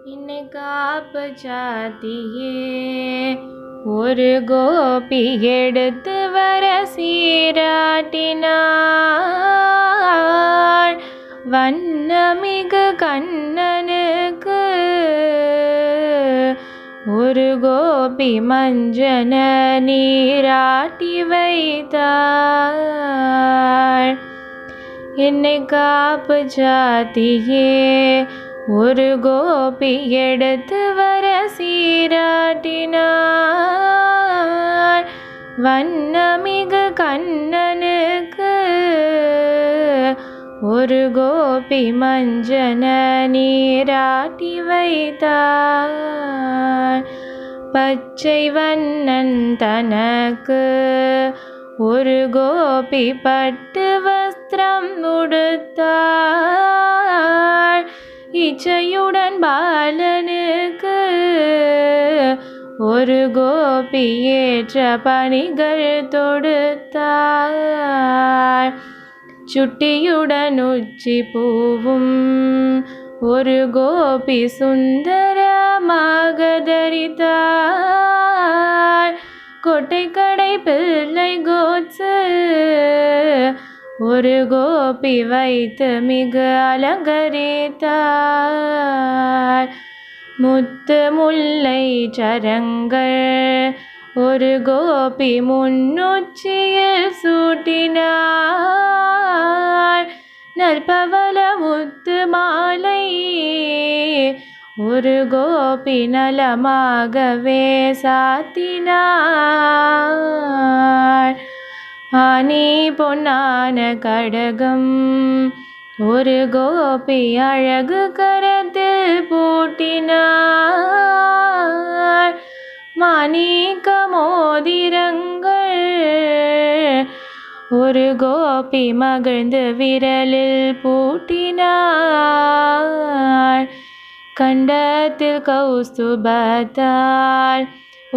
என்னை காப்பு சாத்தியே ஒரு கோபி எடுத்து வர சீராட்டினாள். வண்ணமிகு கண்ணனுக்கு ஒரு கோபி மஞ்சன நீராட்டி வைத்தாள். என்னை காப்பு சாத்தியே ஒரு கோபி எடுத்து வர சீராட்டினாள். வண்ணமிகு கண்ணனுக்கு ஒரு கோபி மஞ்சன நீராட்டி வைத்தாள். பச்சை வண்ணன் தனக்கு ஒரு கோபி பட்டு வஸ்திரம் உடுத்தாள். இச்சையுடன் பாலனுக்கு ஒரு கோபி ஏற்ற பணிகள் தொடுத்தாள். சுட்டியுடன் உச்சி பூவும் ஒரு கோபி சுந்தரமாக தரித்தாள். கொட்டைக்கடை பிள்ளை கோட்சு ஒரு கோபி வைத்து மிகு அலங்கரித்தாள். முத்து முல்லை சரங்கள் ஒரு கோபி முன்னுச்சியில் சூட்டினாள். நல்பவள முத்து மாலை ஒரு கோபி நலமாகவே சாத்தினாள். ஆனி பொன்னான கடகம் ஒரு கோபி அழகு கரத்தில் பூட்டினாள். மாணிக்க மோதிரங்கள் ஒரு கோபி மகிழ்ந்து விரலில் பூட்டினாள். கண்டத்தில் கௌஸ்துபத்தால்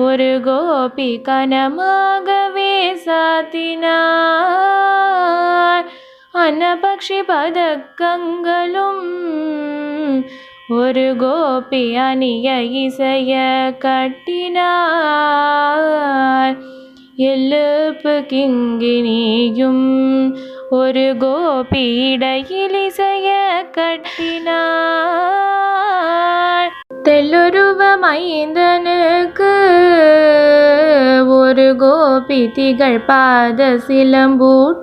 ஒரு கோபி கனமாகவே சாத்தினாள். அன்னபக்ஷி பதக்கங்களும் ஒரு கோபி அணிய இசைய கட்டினாள். எல்லுப்பு கிங்கினியும் ஒரு கோபி இடையில் இசைய கட்டினாள். தெல்லுருவ மைந்தனுக்கு ஒரு கோபி திகழ் பாத சிலம்பூட்டினாள்.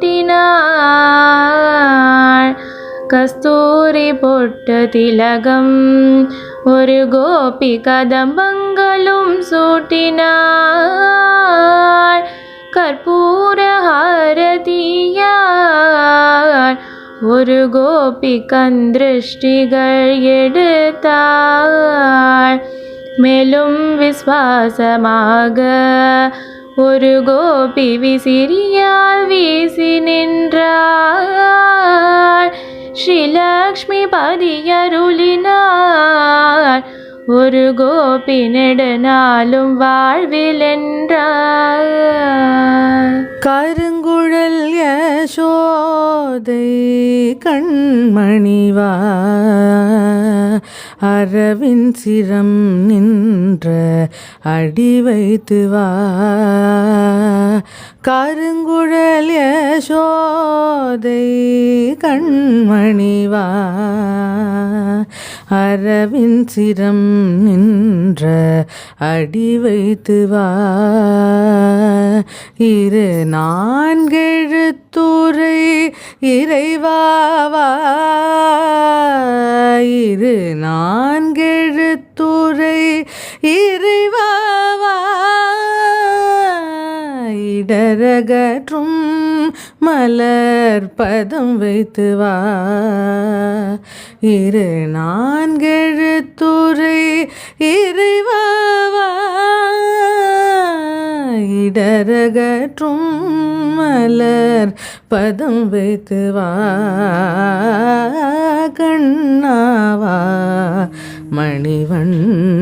கஸ்தூரி பொட்டு திலகம் ஒரு கோபி கதம்பங்களும் சூட்டினாள். கற்பூர ஹாரதியால் ஒரு கோபி கந்திருஷ்டிகள் எடுத்தாள். மேலும் விஸ்வாசமாக ஒரு கோபி விசிறியால் வீசி நின்றாள். ஸ்ரீலக்ஷ்மி பதியருளினாள். ஒரு கோபி நெடுநாளும் வாழ்வில் என்றாள். கருங்குழல் யசோதை கண்மணிவா அரவின் சிரம் நின்ற அடி வைத்து வா. கருங்குழல் யசோதை கண்மணிவா அரவின் சிரம் நின்ற அடி வைத்து வா. இரு நான்கெழுத்துரை இறைவாவா. இரு நான்கெழுத்துரை இறைவாவா. இடரகற்றும் மலர் பதம் வைத்து வா. இரு நான்கெழுத்துரை இறைவாவா. இடரகற்றும் மலர் பதம் வைத்து வா. கண்ணாவா மணிவண்ணாவா.